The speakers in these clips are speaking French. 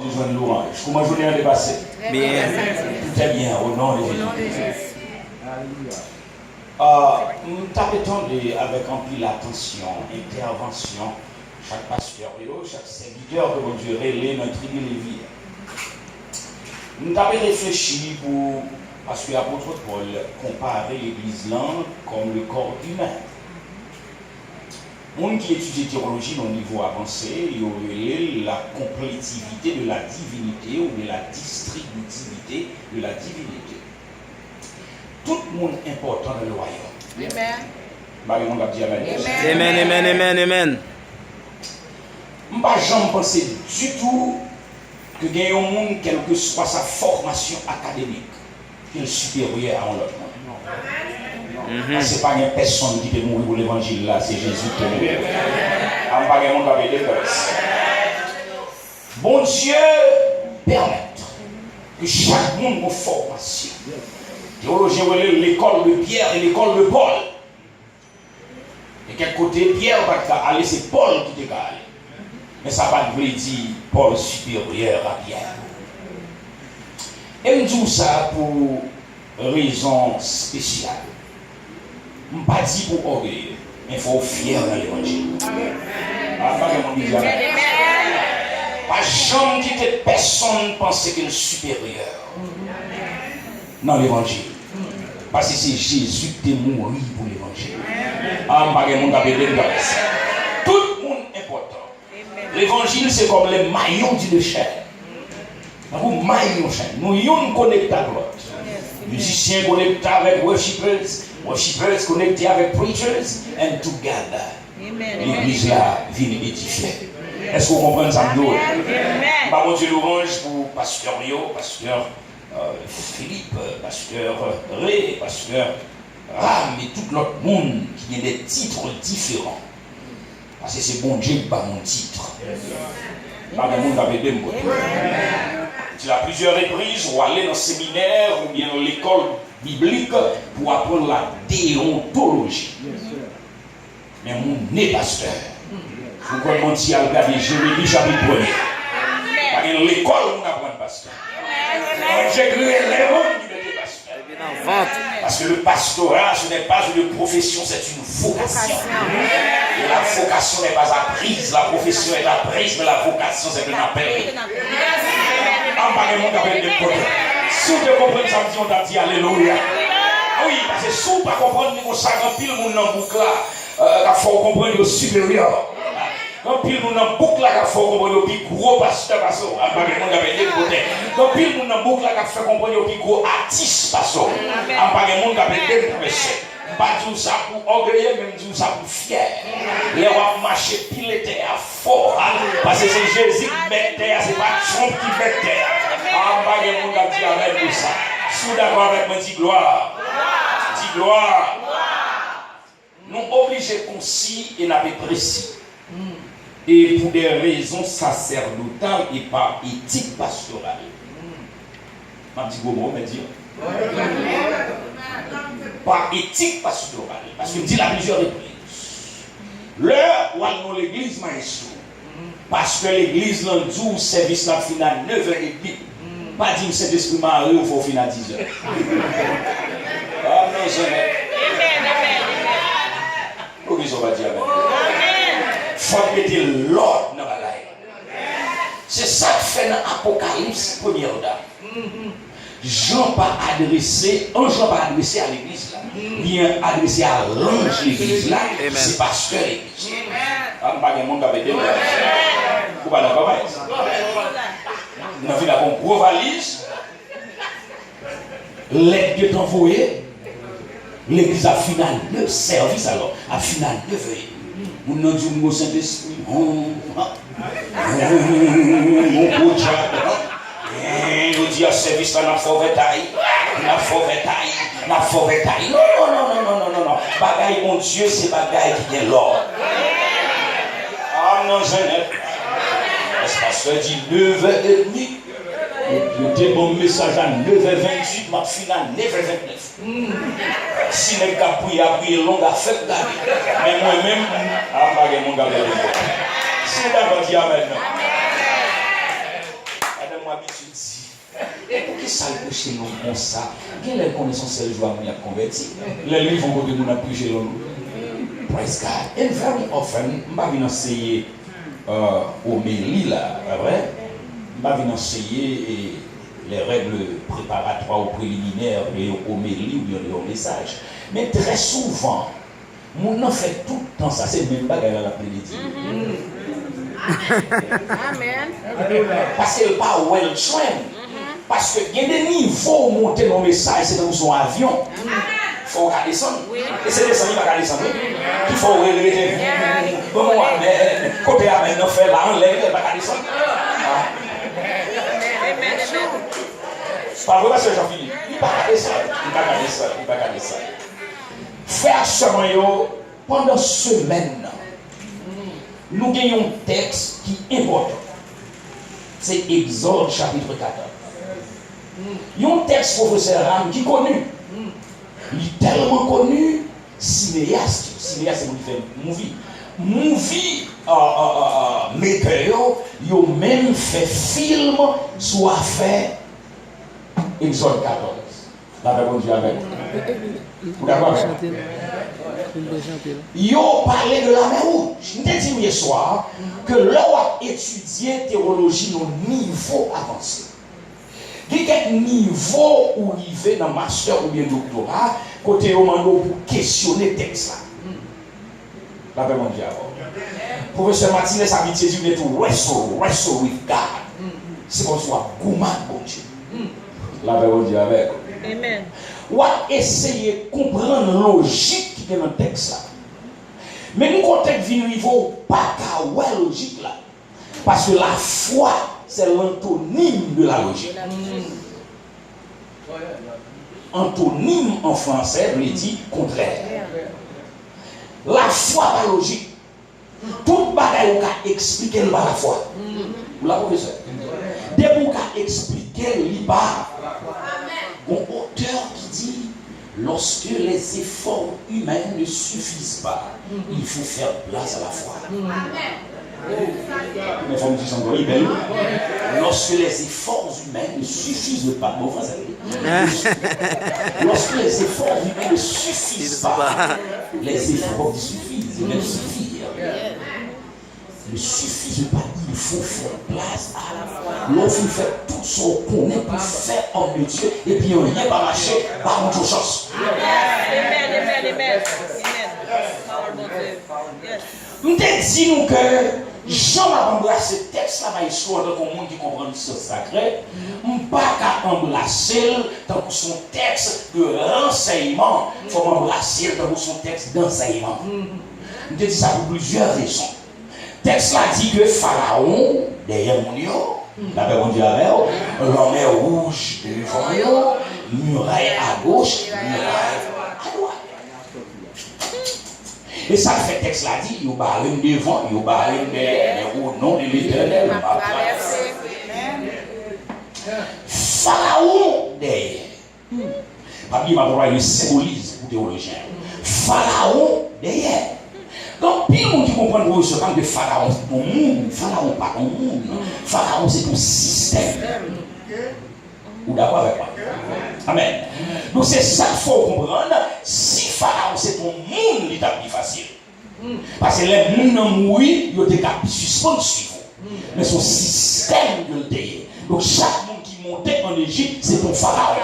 Du joint de louange. Comment je l'ai dépassé? Bien. Tout est bien, au nom de Jésus. Nous t'attendons avec un pile attention, intervention, chaque pasteur, chaque serviteur de mon Dieu, relais notre tribune de vie. Nous t'avons réfléchi pour, parce que l'apôtre Paul comparait l'église là comme le corps humain. Monde qui étudie théologie au niveau avancé, il y aurait la complétivité de la divinité ou de la distributivité de la divinité. Tout le monde est important dans le royaume. Amen. Amen, amen, amen, amen. Je ne peux jamais penser du tout que il y a un monde, quelle que soit sa formation académique, qui est supérieur à un autre monde. Ce n'est pas une personne qui peut mourir pour l'évangile là, c'est Jésus qui est mort. On pas de monde avec des grâces. Bon Dieu permettre que chaque monde ait une formation. Théologien, l'école de Pierre et l'école de Paul. Et quel côté Pierre va aller, c'est Paul qui va aller. Mais ça va pas dire Paul supérieur à Pierre. Et je dis ça pour raison spéciale. Je ne dis pas pour orgueil, mais il faut être fier dans l'évangile. Pas jamais quitter personne penser qu'il est supérieur dans l'évangile. Parce que c'est Jésus qui est mort pour l'évangile. Tout le monde est important. L'évangile, c'est comme les maillons d'une chaîne. Nous maillons chaîne. Nous sommes connectés à l'autre. Musiciens connectés avec worshippers connectés avec preachers, and together. L'église là vient édifier. Est-ce que vous comprenez ça? Par mon Dieu, louange pour pasteur Rio, pasteur Philippe, pasteur Ré, pasteur Ram et tout l'autre monde qui a des titres différents. Parce que c'est bon Dieu qui n'a mon titre. Pas de monde avec des mots. Tu as plusieurs reprises ou aller dans le séminaire ou bien dans l'école biblique pour apprendre la déontologie. Mais mon n'est pasteur. Vous commencez à regarder Jérémie chapitre 1er. Dans l'école, on apprend pasteur. J'ai cru les mondes qui étaient pasteurs. Parce que le pastorat, ce n'est pas une profession, c'est une vocation. Et la vocation n'est pas apprise, la profession est apprise, mais la vocation c'est un appel. Si vous comprenez ça, on t'a dit Alléluia. Oui, parce que si vous ne comprenez pas ça, quand pile monde dans boucle là, il faut comprendre le supérieur. Quand pile monde dans boucle là, il faut comprendre le plus gros pasteur parce que quand pile monde dans boucle là, il faut comprendre le plus gros artiste parce que monde pas dire ça pour orgueilleux, même dire ça pour fier. Les rois marcher pile terre fort. Parce que c'est Jésus qui met terre, c'est pas Trump qui met terre. Pas de monde qui dit avec ça. Si vous d'accord avec moi, dis gloire. Dis gloire. Nous obligés concis et n'avons précis. Et pour des raisons sacerdotales et pas éthiques pastorales. Ma petite gomo, me dire. Par éthique pastorale. Parce que je dis à plusieurs reprises. L'heure où on a l'église maestro. Parce que l'église l'a dit service la fin à 9h30. Pas dit que c'est l'esprit Marie ou faut finir à 10h. Ah non, jamais. Pourquoi ils ont pas dit amen? Il faut mettre l'ordre dans la bagaille. C'est ça que fait dans l'Apocalypse, première dame. Jean pas adressé à l'église là, bien adressé à l'ange de l'église là, c'est pasteur l'église. On pas de monde avec des vous pas d'accord avec ça. On a vu la gros valise, l'aide qui est envoyée, l'église a fini le service alors, a fini le veille. Mon nom du mot Saint-Esprit, mon beau diable. Nous disons service là, n'a forêt taille. Non. Bagaille, mon Dieu, c'est bagaille qui est l'or. Ah non, je n'ai pas. Est-ce que ça dit 9h30? Je dis mon message à 9h28, ma fin à 9h29. Si les gars a pris long à faire, mais moi-même, mon gars, c'est d'accord, dis amen. l'habitude de dire. Pour qui ça le prêcher nous comme ça? Quelle est la connaissance celle joie nous a converti? Les livres vont nous a prêché nous. Praise God. And very often, je vais essayer homélie là, vrai? Je vais essayer les règles préparatoires ou préliminaires et homélie ou bien le message. Mais très souvent, mon fait tout le temps ça, c'est même pas qu'elle a la prédiction. Amen. Parce qu'elle n'est pas well trained. Parce qu'il y a des niveaux où monter nos messages, c'est dans son avion. Il faut regarder ça. Et c'est descendre, il va regarder ça. Il faut relever. Bon, mais côté amen, on fait là, on lève, il va regarder ça. C'est pas vrai, c'est Jean-Philippe. Il va regarder ça. Il va regarder ça. Il va regarder ça. Frère Semayo, pendant semaine, nous avons un texte qui est important. C'est Exode chapitre 14. Il y a un texte, professeur Ram, qui est connu. Il est tellement connu, cinéaste. Cinéaste, c'est qui fait movie. Movie maker, ils ont même fait film sur l'affaire Exode 14. La réponse avec vous. Vous d'accord avec moi? Ils ont parlé de la mer Rouge. Je t'ai dit hier soir que l'on étudié théologie au niveau avancé. Il y a quelques niveaux où il va dans master ou bien doctorat, côté au moment pour questionner le texte là. La paix mondiale. Professeur Martinez a dit que tu wrestle with God. C'est comme ça, gourmand, bon Dieu. La paix mondiale avec. Amen. Ou à essayer de comprendre la logique qui est dans le texte là. Mais nous, quand on vient au niveau, pas qu'à logique là. Parce que la foi, c'est l'antonyme de la logique. Antonyme en français veut dire contraire. La foi, pas logique. Tout bagaille qu'on expliquer par la foi. Vous l'avez professeur. Dès qu'on expliquer par un auteur qui dit lorsque les efforts humains ne suffisent pas, il faut faire place à la foi. Mais faut me dire encore, belle. Lorsque les efforts humains ne suffisent pas, bon français. Lorsque les efforts humains ne suffisent pas, les efforts suffisent, ils ne suffisent. Ne suffisent pas, il faut faire place à la foi. Lorsqu'il fait tout ce qu'on est pour faire en Dieu, et puis on n'est pas marché par autre chose. Amen. Nous te disons que Jean a embrassé ce texte-là, mais il soit dans le monde qui comprend le sacré. On ne peut pas embrasser dans son texte de renseignement. Il faut embrasser dans son texte d'enseignement. Nous te disons ça pour plusieurs raisons. Le texte là dit que Pharaon, derrière mon yo, la paix mondiale avec l'homme rouge devant yo, muraille à gauche, muraille à droite. Et ça fait le texte là dit, il y a barré devant, il y a barré au nom de l'Éternel. Pharaon derrière. Papi m'a parlé de symbolisme pour théologien. Pharaon derrière. Donc, puis on qui comprend que ce temps de Pharaon, c'est ton monde. Pharaon, pas ton monde. Pharaon, c'est ton système. Vous d'accord avec moi? Amen. Donc, c'est ça qu'il faut comprendre. Si Pharaon, c'est ton monde, il est plus facile. Parce que les gens qui mourent, ils ont des cas suspendus sur vous. Mais son système de le délier. Donc, chaque monde qui montait en Égypte, c'est ton Pharaon.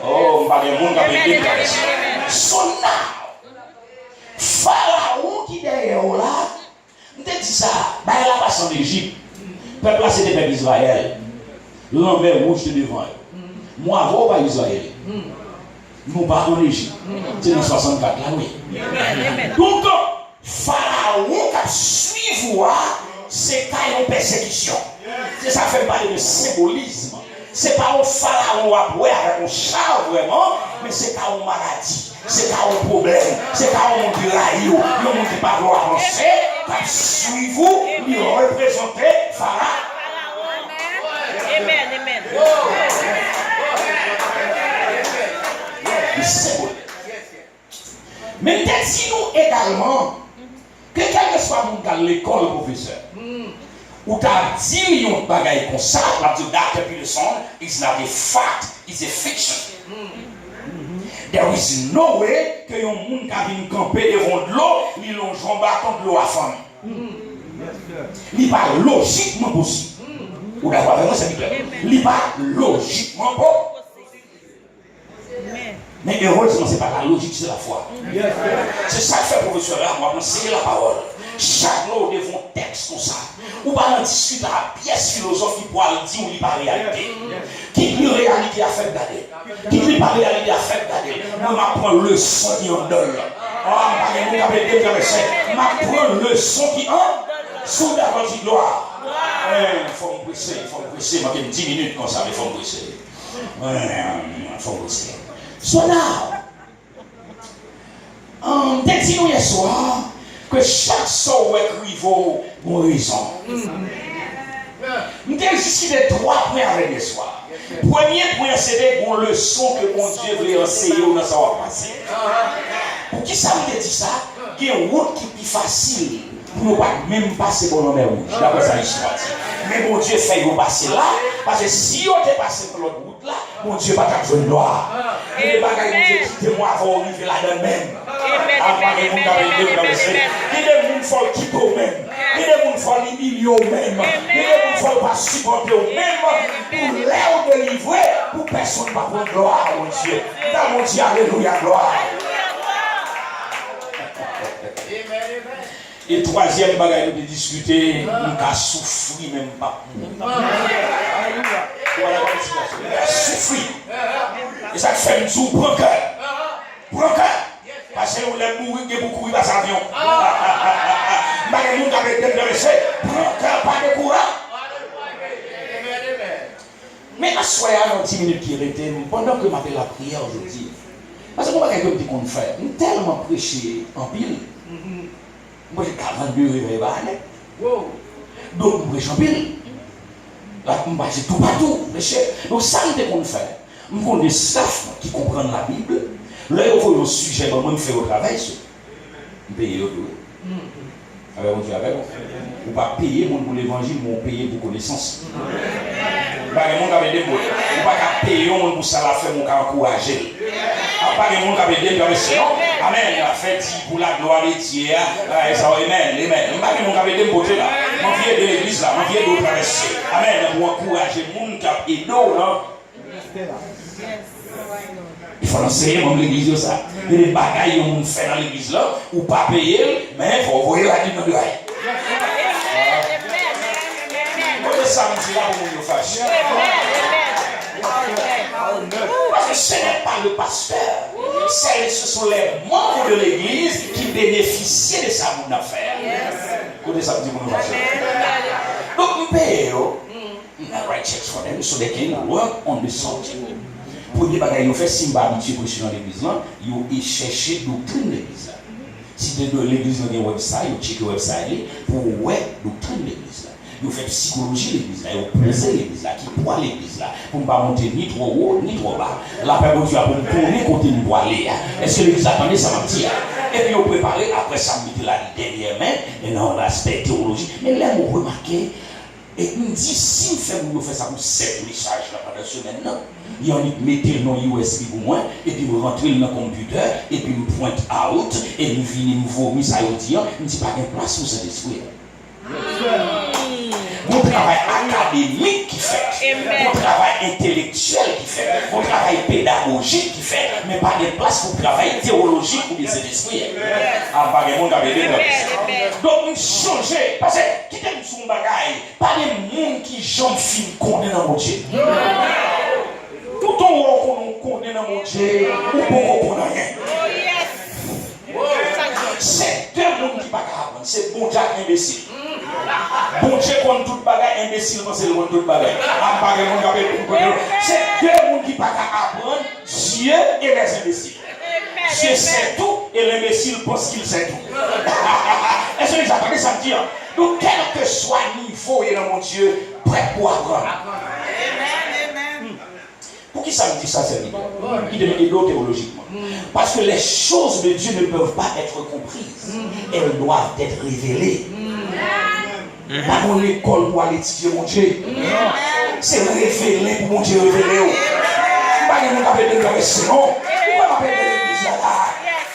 Oh, on va dire, monde qui a été son âme. Pharaon qui derrière là, on te dit ça, bah il a passé en Égypte. Peuple là c'était peuple Israël. L'envers rouge de devant. Moi avant pas Israël. Nous pas en Égypte. C'est dans 64 là oui. Donc Pharaon qui suit c'est quand une persécution. C'est ça fait parler de symbolisme. C'est pas un pharaon après avec un char vraiment, mais c'est pas une maladie. C'est pas un problème, c'est pas un monde qui raille, un monde qui pas doit avancer, qui suit vous, lui représenter Pharaon. Amen. Mais peut-être si nous également, que quel que soit mon dans l'école, professeur, ou t'as dit un bagage comme ça, la dit Dr. Peterson, it's not a fact, it's a fiction. There is no way que un monde qui vient camper devant de l'eau, il longe en bâton de l'eau à femme. Il pas logiquement possible. Ou d'accord avec moi, c'est clair. Il pas logiquement possible. Mais heureusement, ce n'est pas la logique, c'est la foi. C'est ça que fait le professeur là, moi, c'est la parole. Chaque jour, devant un texte comme ça. Ou pas en discuter à la pièce philosophe qui pourra le dire ou il pas réalité. Qui dit réalité à faire d'aller. Qui dit pas réalité à faire d'aller. Moi, je prends le son qui en donne. Je prends le son qui en sous la grande gloire. Il faut me presser, il faut me presser. Je vais 10 minutes comme ça, mais il faut me presser. Il faut me presser. So now, dès que nous hier soir, que chaque soir écrive une raison. Nous avons discuté 3 points avec les soirs. Premier point, c'était une leçon que mon Dieu voulait enseigner dans sa passé. Pour qui ça me dit ça? Il y a une route qui est plus facile pour ne pas même passer pour l'homme rouge. D'après ça, l'histoire dit. Mais mon Dieu fait vous passer là, parce que si on est passé pour l'autre route là, mon Dieu va t'appeler noir. Et les bagages mon Dieu quittez-moi avant d'arriver là-dedans même. Il y a des gens qui font quitter eux-mêmes. Il y a des gens qui font les millions même. Il y a des gens qui font pas supporter eux-mêmes pour les délivrer, pour personne ne va prendre gloire, mon Dieu. Dans mon Dieu, alléluia, gloire. Et troisième bagage de discuter, on a souffert même pas. Voilà la situation. On a souffert. Et ça fait un jour, prends cœur. Prends cœur. Parce qu'on l'a mourir, il y a beaucoup de avions. Mais nous avons développé, prends cœur, pas de courant. Mais à soir, dans 10 minutes qui étaient, pendant que je fais la prière aujourd'hui, parce que moi, quelqu'un qui compte faire, je tellement prêché en pile. Moi j'ai 42 réveils par année. Donc je prêche en pile. Là, je passe tout partout. Donc ça, c'est ce qu'on fait. Je connais des staff qui comprennent la Bible. Là, il faut un sujet, moi je fais au travail. Je paye le tout. Alors, on dit avec vous. Vous ne pas payer pour l'évangile, mais on paye pour connaissance. Vous ne pouvez pas payer pour ça, la faire, mon encourager. Pas de monde qui avait dit, amen, la fête pour la gloire de Dieu. Amen, amen. Pas de monde qui avait dit, là. Mon vieux de l'église, là, mon vieux de traverser. Amen, pour encourager le monde qui a aidé, non? Il faut l'enseigner dans l'église, ça. Il y a des bagailles qu'on fait dans l'église, là, ou pas payer, mais il faut envoyer la dîme de l'ail. Moi, ça me dit là pour nous fâcher. Parce que ce n'est pas le pasteur, ce sont les membres de l'église qui bénéficient de sa bonne affaire. Écoutez ça, dit mon frère. Donc, nous payons, on write checks for them so they can work on the subject. Pour les bagages, nous faisons si nous habitués pour dans l'église, nous cherchons doctrine de l'église. Si l'église a un website, vous checkez le website pour voir doctrine de l'église. Vous faites psychologie de l'église, vous posez l'église, qui poids l'église, pour ne pas monter ni trop haut ni trop bas. La paix de Dieu pour nous tourner côté nous doit aller. Est-ce que l'église attendait ça m'a dit? Et puis vous préparez, après ça me dit la dernière main, et dans l'aspect théologique. Mais là, vous remarquez, et il me dit, si vous faites ça pour 7 messages pendant la semaine, non. Il y a mettez le nom USB pour moi, et puis vous rentrez dans le computer, et puis vous point out, et vous venez vous vomir ça au dire, il ne dit pas qu'il y a place pour cet esprit. Mon travail académique qui fait, mon travail intellectuel qui fait, mon travail pédagogique qui fait, mais pas de place pour travail théologique ou des esprits. Pas de monde qui avait donc nous changer, parce que qui t'aime son bagaille, pas de monde qui j'en film condamné dans mon Dieu. Tout le monde qu'on condamne dans mon Dieu, ou beaucoup qu'on n'a rien. C'est deux mondes qui ne peuvent pas apprendre, c'est bon Dieu imbécile. Bon Dieu compte tout bagage imbécile, c'est le monde tout bagage. C'est deux mondes qui ne peuvent pas apprendre, Dieu et les imbéciles. Dieu sait tout et l'imbécile pense qu'il sait tout. Est-ce que vous entendez ça me dire? Donc quel que soit le niveau et dans mon Dieu, prêt pour apprendre. Pour qui ça me dit ça, c'est il devient théologiquement. Parce que les choses de Dieu ne peuvent pas être comprises. Elles doivent être révélées. Pas mon école pour aller étudier mon Dieu. C'est révélé pour mon Dieu révélé. Pas de monde avec des sinon. Pas avec l'église là.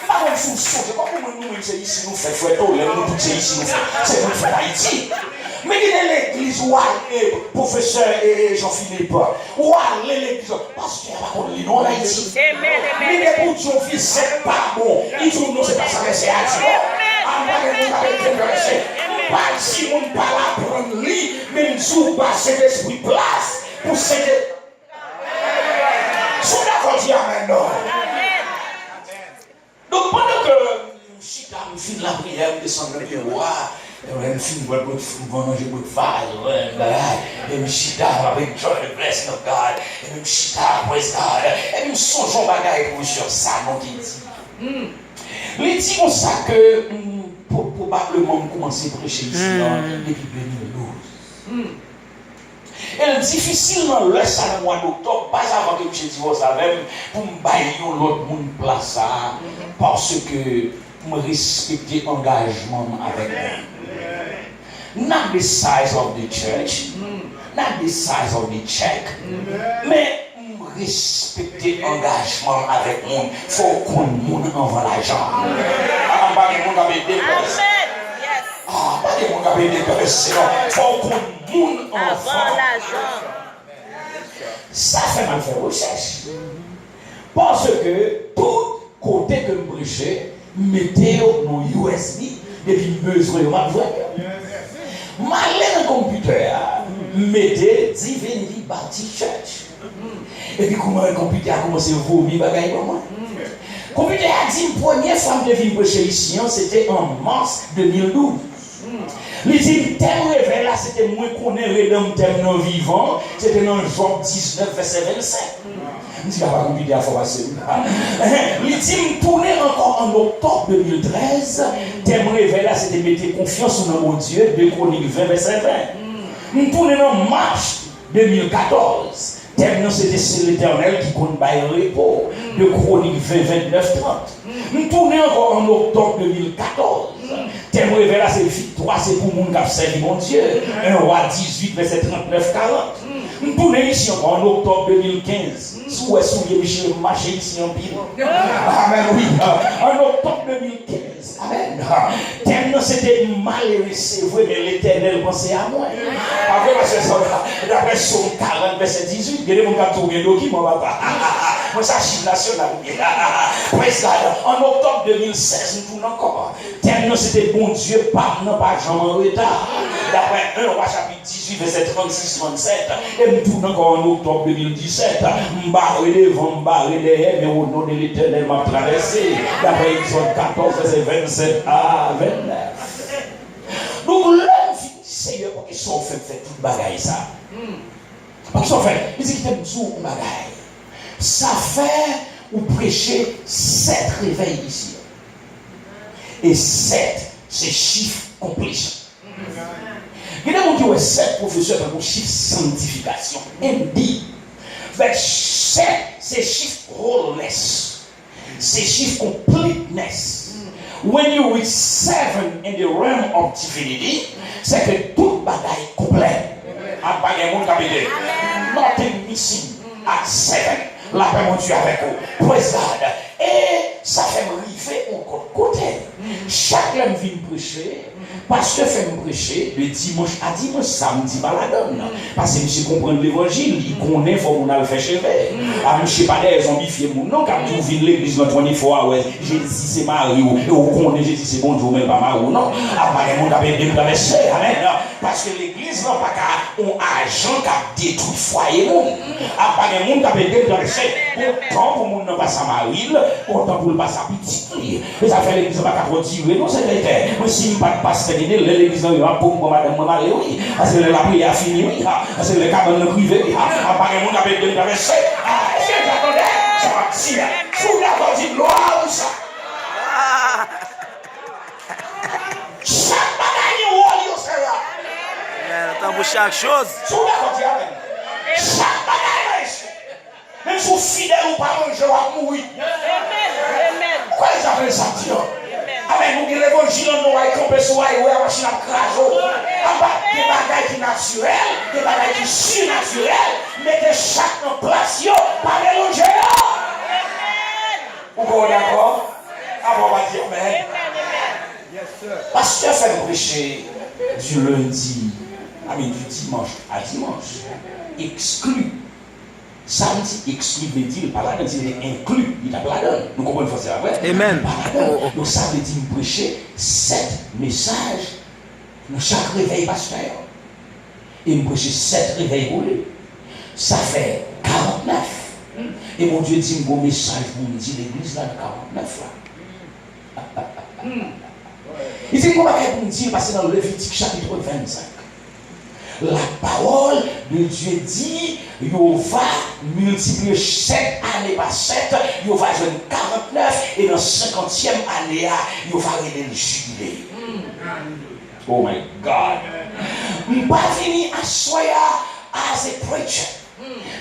Pas de sous comme nous c'est ici nous fait frère nous tout c'est ici nous fait. C'est notre frère Haïti. Mais il y a l'église où est professeur et Jean-Philippe. Où est l'église parce qu'il y a pas de l'île en Haïti. Il y a pour son fils c'est pas bon. Il dit non c'est pas ça c'est Haïti. Pas si on parle prendre lui, même sous bas cet esprit place pour cette. Sont d'accord dire amen non. Donc pendant que Chita me fait la prière, me descend le bureau, me fait manger beaucoup de vases, et me Chita avec joy the blessing of God, et me Chita praise God, et me songeons bagaille pour sur ça non qui dit. Les dit comme ça que probablement commencer à prêcher ici depuis 2012. Et difficilement le ça le mois d'octobre, pas avant que je dise ça même pour me bailler l'autre monde place ça parce que me respecter engagement avec moi. Not the size of the church, not the size of the check, mais respecter engagement avec moi. Faut qu'on monde envoie l'argent. Pas de monde avec des pas de monde avec des sinon faut qu'on monde envoie l'argent. Ça fait mal faire recherche. Parce que tout côté que je prêchais, mettez dans USB depuis besoin de ma voix. Malin computer, mettez Divinity Baptist Church. Et puis comment le computer a commencé à vomir bagaille pour moi. Le computer a dit la première femme de vie prêcher ici, c'était en mars 2012. Les thème révèle là, c'était moins qu'on est rédempteur thème non vivant, c'était dans Job 19, verset 27. Je ne sais pas compliqué à forcer. Les thèmes tourné encore en octobre 2013, thème révèle là, c'était mettre confiance en mon Dieu, 2 Chroniques 20, verset 20. Nous tournons en mars 2014. Thème c'était c'est l'Éternel qui compte bail repos, 2 Chroniques 20, 29, 30. Nous tournons encore en octobre 2014. Thème révélé, c'est victoire, c'est pour le monde qui a servi mon Dieu. 1 Roi 18, verset 39, 40. Nous tournons ici encore en octobre 2015. Sous Michel marché ici en pile. Amen, oui. En octobre 2015. Amen. Thème c'était mal recevé, mais l'Éternel pensait à moi. Après, parce que d'après Somme 40, verset 18, il y a des gens qui ont trouvé un document. Moi, ça, chiffre national. En octobre 2016, nous tournons encore. Thème c'était bon Dieu, pas jamais en retard. D'après 1 Roi chapitre 18, verset 36-37, et nous tournons encore en octobre 2017. M'barrer devant, m'barrer derrière, mais au nom de l'Éternel m'a traversé. D'après Exode 14, verset 27 à 29. Donc l'homme dit, Seigneur, pour qu'ils sont fait toute bagaille ça. Pour qu'ils sont fait, ils disent qu'ils t'aiment tout bagaille. Ça fait ou prêcher 7 réveils ici. Et 7, c'est chiffre complétion. Il y a des gens qui ont 7 professeurs pour chiffre sanctification. MD. Mais 7, c'est chiffre wholeness. C'est chiffre completeness. When you reach 7 in the realm of divinity, c'est que toute bagaille complète. Nothing missing at 7. La paix mon Dieu avec vous. Praise God. Et ça fait me river au côté. Chaque homme vient prêcher. Pasteur fait me prêcher de dimanche à dimanche, samedi pas la donne. Parce que monsieur comprend l'évangile, il connaît, il faut qu'on a le fait chez lui. Monsieur pas des zombifiés, non, quand vous venez l'église dans 24 hours, Jésus c'est Marie, et vous connaissez Jésus c'est bon Dieu, mais pas Marie, non. Après, le monde a bien traversé, amen. Parce que l'église n'a pas qu'un agent qui a détruit le foyer. Après, le monde a bien traversé. Autant pour le monde n'a pas sa Marie, autant pour le pas sa petite. Et ça fait l'église n'a pas qu'à retirer, non, c'est vrai. Mais si pas de pasteur, l'église n'a pas pour madame, oui. Parce que la prière a fini, oui. Parce que le cabane privé, oui. Après, le monde a bien traversé. Est-ce que j'attendais? Ça va tirer. Sous la voix de gloire, ça. Chaque bagaille, on va Attends pour chaque chose. sous la voix de amen. Chaque bagaille, même si vous fidèle ou pas, je vais mourir. Amen. Pourquoi ils appellent ça, Dieu? Amen. l'évangile, on va camper sur la machine à craser. Des bagailles qui naturelles, des bagailles qui surnaturelles, mettez chaque en place, pas mélanger. Vous comprenez d'accord? Avant, on va dire amen. Pasteur fait prêcher du lundi, du dimanche à dimanche. Exclu. Samedi exclu veut dire, par là, il est inclus, il a pas la donne. Nous comprenons ça après? Amen. Donc ça veut dire prêcher 7 messages dans chaque réveil pasteur. Et me prêcher 7 réveils pour lui. Ça fait 49. Et mon Dieu dit un beau message pour me dire l'église là de 49 là. Il dit qu'on va pour me dire, parce que dans le Lévitique chapitre 25. La parole de Dieu dit, il va multiplier 7 années par 7, il va jouer 49, et dans 50e année, il va aller le jubilé. Oh my God. Je ne suis pas venu à soya as a preacher.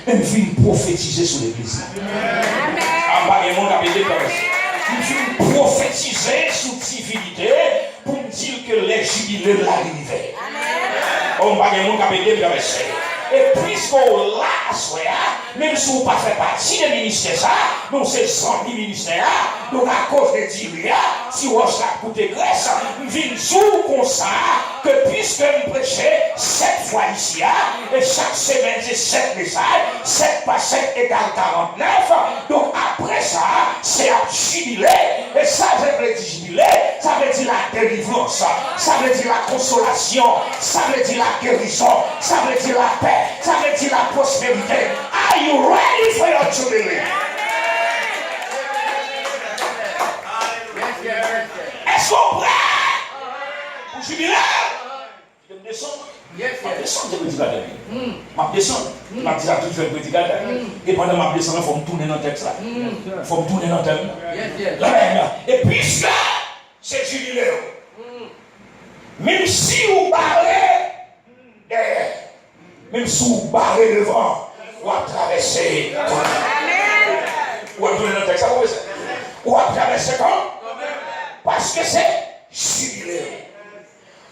Je viens prophétiser sur l'église. Amen. Je viens prophétiser sur divinité pour me dire que les jubilés l'arrivent. On va gagner mon capitaine de verset. Et puisqu'on l'a assoya, même si on ne fait pas partie du ministère, nous c'est 100 000 ministères, donc à cause de Dieu, si on a coûté Grèce, nous venons jour comme ça, que puisque nous prêchons 7 fois ici, et chaque semaine c'est 7 messages, 7 par 7 égale 49, donc après ça, c'est à jubilé, et ça veut dire jubilé, ça veut dire la délivrance, ça veut dire la consolation, ça veut dire la guérison, ça veut dire la paix, ça veut dire la prospérité. Are you ready for your jubilee? Est-ce qu'on est prêt pour jubiler? Je vais descendre. Je vais descendre, je vais dire je vais descendre. Je vais dire à tout le monde, je vais et pendant ma descente, il faut me tourner dans le texte là. Il faut me tourner dans le texte. Et puisque c'est jubilé, même si vous parlez derrière, même si vous barrez devant, ou à traverser. Ou à tourner dans le texte, ou à traverser comme? Parce que c'est jubilé.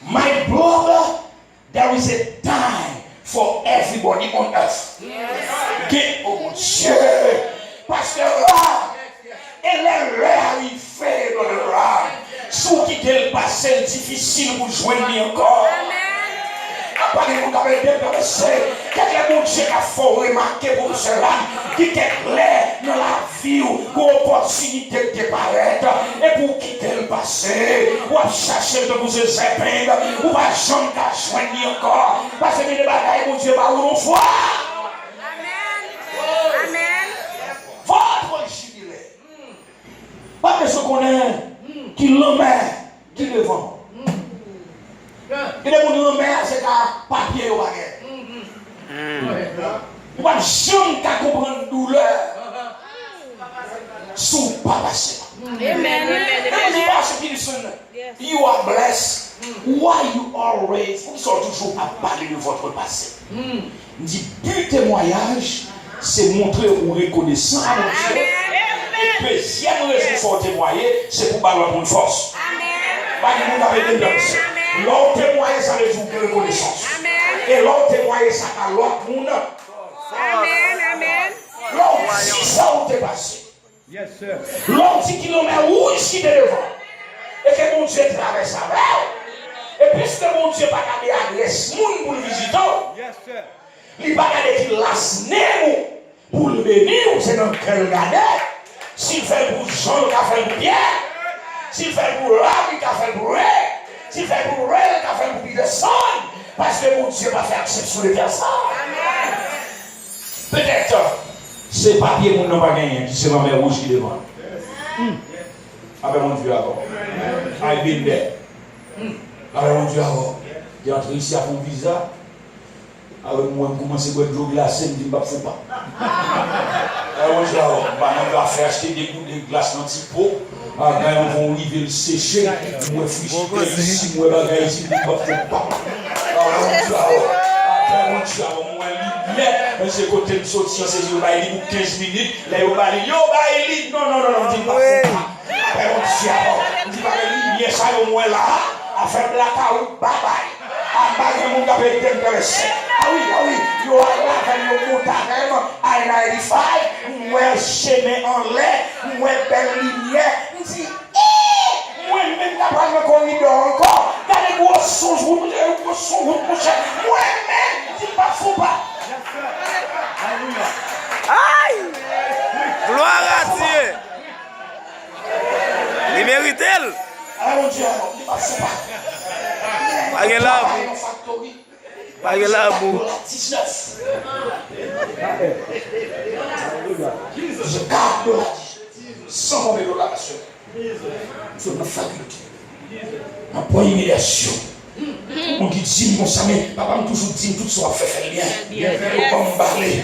My brother, there is a time for everybody on earth. Get oh Dieu. Parce que là, elle est réarrivée dans le rang. Sous qui qu'elle passe, c'est difficile pour joindre encore. Après, vous avez déversé. Quelqu'un mon Dieu a fait remarquer pour cela. Qui est clair dans la vie ou opportunité de paraître. Et pour quitter le passé, ou à chercher de vous épingler, ou à jamais joindre encore. Parce que les bagailles, mon Dieu, va vous voir. Amen. Amen. Votre jubilé. Pas de ce qu'on est, qui l'homme qui le vend. Et les gens qui c'est qu'à papier ou baguette. Vous ne jamais qu'à comprendre la douleur. Sous pas passer. Amen. You are blessed. Why you always, vous sont toujours à parler de votre passé. Dit, but témoignage, c'est montrer ou reconnaissant à mon Dieu. Et deuxième raison pour témoigner, c'est pour parler de force. L'autre témoigner, ça veut dire que reconnaissance. Et l'autre témoigner, ça va l'autre monde. Amen. Amen. L'autre, si ça ou t'est passé. Yes, sir. L'autre qui l'on met où ici de devant. Et que mon Dieu traverse avec. Et puisque mon Dieu n'a pas gardé adresse pour le visiter, Yes, sir. il n'a pas gardé qu'il lasse pour le bénir, c'est dans quel garder. S'il fait pour Jean, il a fait pour Pierre. S'il fait pour l'homme, il a fait pour Ray. S'il fait pour Ray, il a fait pour Peterson. Parce que mon Dieu va faire exception de personnes. Peut-être, c'est papier mon nom pas gagné, c'est ma mère rouge qui demande. Avec mon Dieu avant. I've been there. Avec mon Dieu avant. J'ai entré ici à mon visa. Avec moi, je commence à boire de l'eau glacée, je me dis, je ne fais pas. Avec mon Dieu avant. Je vais faire acheter des gouttes de glace dans le petit pot. Quand ils vont arriver le sécher, moi, je suis ici, moi, je vais ici, je ne fais pas. Avec mon Dieu avant. Après mon Dieu avant, moi, mais c'est côté de sortir, c'est pour 15 minutes. Là, il va aller, non, dis pas. on dit pas les lumières, ça au moins là, à faire de la carotte, bye bye. À bas de mon gars, ah oui, you are là, quand you monte à I-95, moi, chemin en l'air, moi, belle lumière, on dit, moi-même, capable de corridor encore, regardez-vous, vous moi-même, dis pas, faut pas. Aïe! Gloire à Dieu! Il mérite elle! Ah mon Dieu, dis pas, faut pas. Pas de l'amour. Pas de l'amour. 19. Je garde de la 100 000 $, monsieur. Sur ma faculté. En point humiliation. On dit, mon samé, papa m'a toujours dit, tout ça fait bien. On va me parler.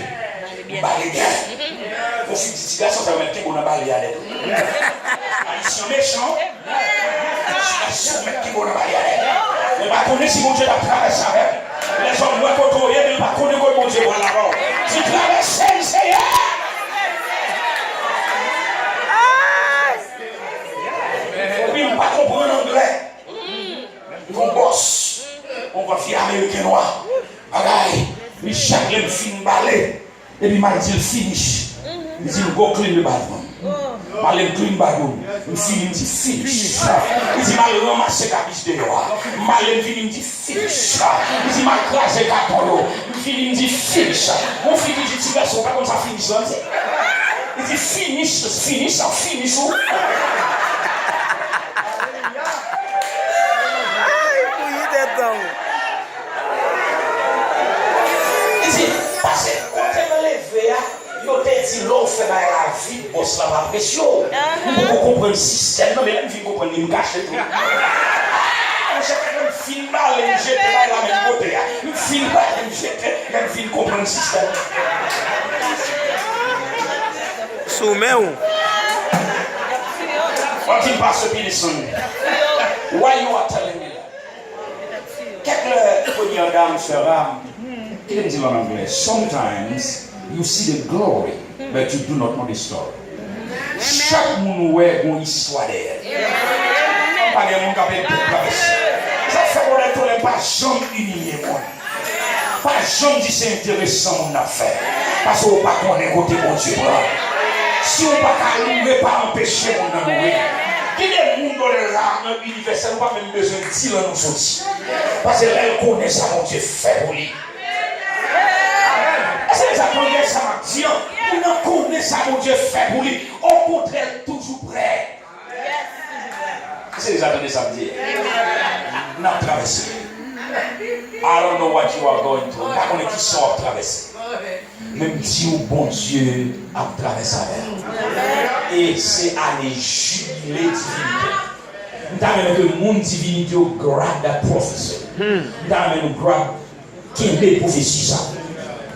Parler bien. Mon fils dit, garçon, ça va mettre qu'on a parlé à l'aide. Haïtien méchant. Ça va mettre qu'on a parlé à l'aide. Mais pas connaître si mon Dieu a traversé avec. Les hommes doivent côtoyer, mais pas connaître que mon Dieu va là-bas. Tu traverses le Seigneur. Et puis, on ne pas comprendre l'anglais. On bosse. On va faire américain noir. Bagaille. Puis chaque lème film balai. Et puis, il dit, il finish. Il dit, go clean le bathroom. Mal clean bathroom. Il finit, il dit, finish. Il dit, mal ramasser cabiche de noir. Mal finit, il dit, finish. Il dit, mal craser carton. Il finit, il dit, finish. Mon fils dit, petit garçon, pas comme ça, finish. Il dit, finish. Parce que quand tu es levé, yo te dit l'on fait dans la vie, boss la pas pression. Vous comprenez le système, non mais elle vient comprendre, il me cache tout. Je film mal, il jette dans la même côté. Il film mal, il jette, il vient comprendre le système. Soumet ou? What in Pastor Peterson? Why you are telling me that? Quelques premières dames fera, il me dit en anglais, sometimes you see the glory, but you do not know the story. Chaque monde a une histoire derrière. Pas de monde qui a ça fait qu'on est pas jamais humilié moi. Pas jamais dit c'est intéressant mon affaire. Parce qu'on pas connaît côté bon Dieu. Si on pas louer, pas empêcher mon de louer. Qui est le monde dans l'arme universel, on pas même besoin de dire nous sortir. Parce qu'elle connaît ça mon Dieu fait pour lui. C'est ça qu'on est ça dit. On connaît ça mon Dieu fait pour lui. Au contraire toujours prêt. C'est ça que ça veut dire. N'a traversé. I don't know what you are going through. Pas qu'on est qui sort traverser. Même si bon Dieu a traversé avec. Et c'est à les jubiler divinité. Nous avons que le monde divinité grab that prophecy. Nous avons grab qui est des prophéties.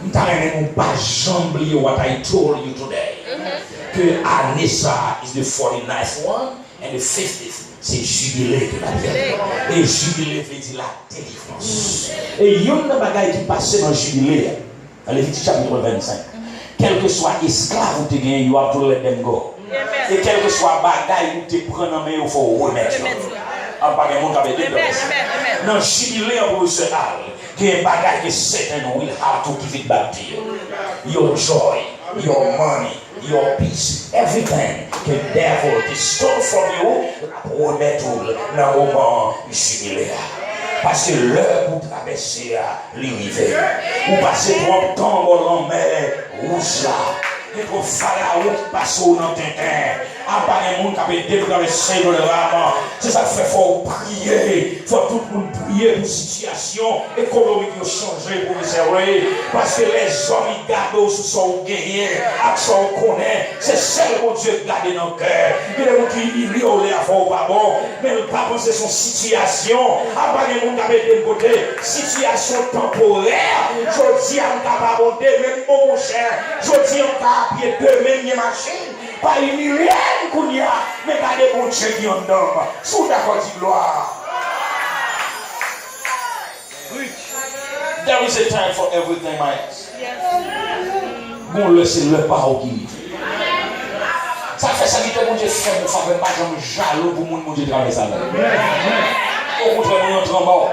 Nous avons pas jamais what I told you today. Que Anessa is the 49th one and the 50th. C'est jubilé que la terre. Et jubilé veut dire la délivrance. Et il y a une bagaille qui passe dans le jubilé. Dans Lévitique chapitre 25. Quel que soit esclave ou te gagné, you have to let them go. Et quel que soit bagaille ou te prendre en main, il faut remettre. En pas de monde qui avait dit dans le jubilé en professeur Al, qui est un bagaille que Satan will have to give it back to you. Your joy, your money, your peace, everything que the devil stole from you, remettre dans le moment jubilé. Parce que l'heure pour traverser l'arrivée, ou passer trop de temps dans la mer rouge là, et pour pharaon qui passe au nom d'un à part un monde qui a été traversé dans le rame, c'est ça qu'il faut prier, il faut tout le monde prier pour la situation économique qui a changé pour réserver, parce que les hommes ils gardent sous son guerrier, à son connaît, c'est celle que Dieu garde dans le cœur. Il y a des gens qui ignorent la foi pas bon, mais ne pas penser son situation, à part un monde qui a été de côté, situation temporaire, je dis on capable de même mon cher, je dis on capable de même machine. Pas une millième qu'on y a, mais gardez mon Dieu qui en donne. Sous d'accord dit gloire. There is a time for everything, Mike. Bon, laissez le parole qui. Ça fait Frère, ça dit que mon Dieu fait mon faveur, pas comme jaloux pour mon Dieu traverser ça. Au contraire, nous entrons en mort.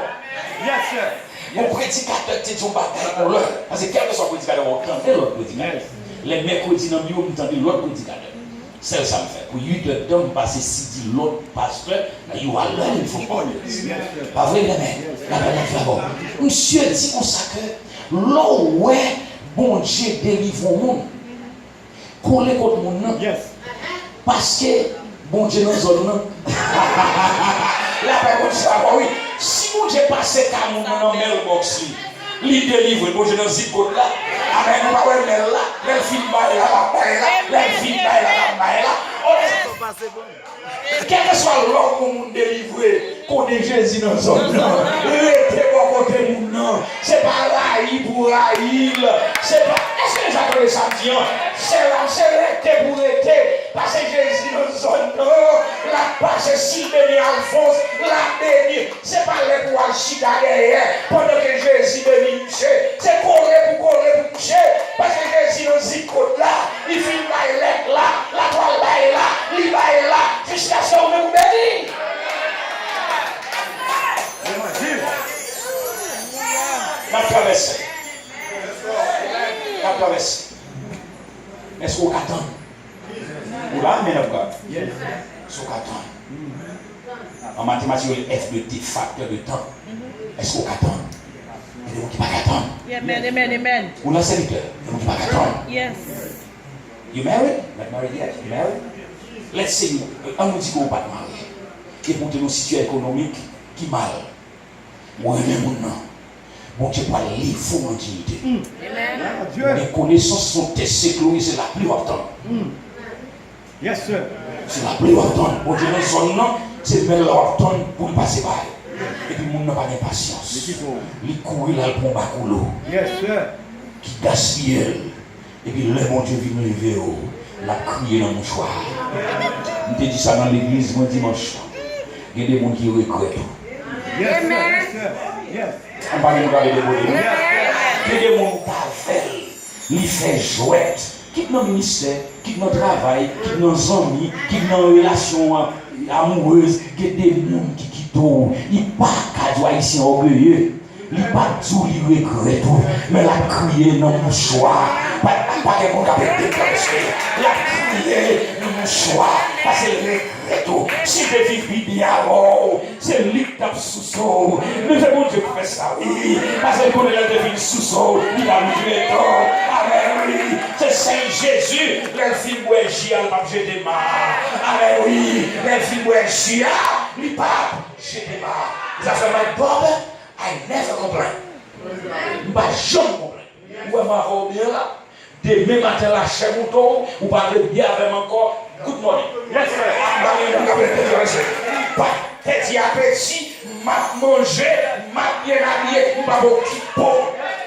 Mon prédicateur te dit un bagaille pour l'heure. Parce que quel que soit le prédicateur, on entend l'autre prédicateur. Les mercredis dans le milieu, on entend l'autre prédicateur. C'est ça me fait. Pour you de temps passer si dit l'autre pasteur, you are learning from others. Pas vrai, mais la planète là-bas. Monsieur dit comme ça que l'eau, ouais, bon Dieu délivre le monde. Coller contre le monde. Parce que bon Dieu nous zone. La personne dit ça, oui. Si bon Dieu passe à mon dans mailbox, il délivre, bon Dieu dans zip code là. Amen, nous pas ouais là, les filles bail là, les filles bail là. Quel que soit l'homme pour nous délivrer, qu'on est Jésus dans zone. Restez bon côté nous non. C'est pas raïl pour raïl. C'est pas. Est-ce que les gens connaissent ça bien? C'est rester pour rester. Parce que Jésus dans zone non. La passe si béni Alphonse, la béni. C'est pas les pour chita derrière. Pendant que Jésus béni toucher. C'est courir pour toucher. Parce que Jésus dans zip code là, il filme là, la toile là, il va là. Jusqu'à ce qu'on me bénisse. La traversée. Est-ce qu'on attend? Ou là, mais non, est-ce qu'on attend? En mathématiques, F de T, facteur de temps. Est-ce qu'on attend? Il y a des gens qui ne pas attendre. Amen. Ou là, serviteur, il y a des gens qui ne pas attendre. Yes. You married? Not married yet. You married? Let's say, on nous dit qu'on ne va pas marier. Et pour une situation économique qui mal. Moi-même, non. Bon Dieu, pas les faux en dignité. Les connaissances sont sécurisées, c'est la plus importante. Yes, sir. C'est la plus importante. Bon Dieu, dans zone, c'est le meilleur importante pour passer par. Et puis, le monde n'a pas d'impatience. Il court là pour un bacoulot. Yes, sir. Qui gaspille. Et puis, le bon Dieu vient lever, la crier dans mon choix. Je te dis ça dans l'église, mon dimanche. Il y a des gens qui regrettent. Yes, sir. Yes. On parle de des bonhommes. Il y a des gens qui fait, ils font jouet. Quitte nos ministères, quitte nos travail, quitte nos amis, quitte nos relations amoureuses. Il y a des gens qui quittent tout. Ils ne sont pas haïtiens orgueilleux. Ils ne sont pas tout, ils regrettent tout. Mais la crier dans mon choix. Pas que mon gars peut déclencher. La crier dans mon choix. Parce que le regret tout. Si je vis bien avant, c'est lui qui tape sous son. Mais c'est bon Dieu qui fait ça, oui. Parce que quand il a devenu sous son, il a mis le temps. Amen, oui. C'est Saint Jésus. Les filles où Gia, le pape jeté marre. Amen, oui. Les filles où Gia, le pape jeté marre. Vous avez fait my brother, I never complain. Je ne vais jamais complain. Vous m'avez bien là. Demain matin, la chair mouton, vous parlez bien avec encore. Good morning. Yes, sir. Petit appétit, m'a mangé, m'a bien habillé, m'a beaucoup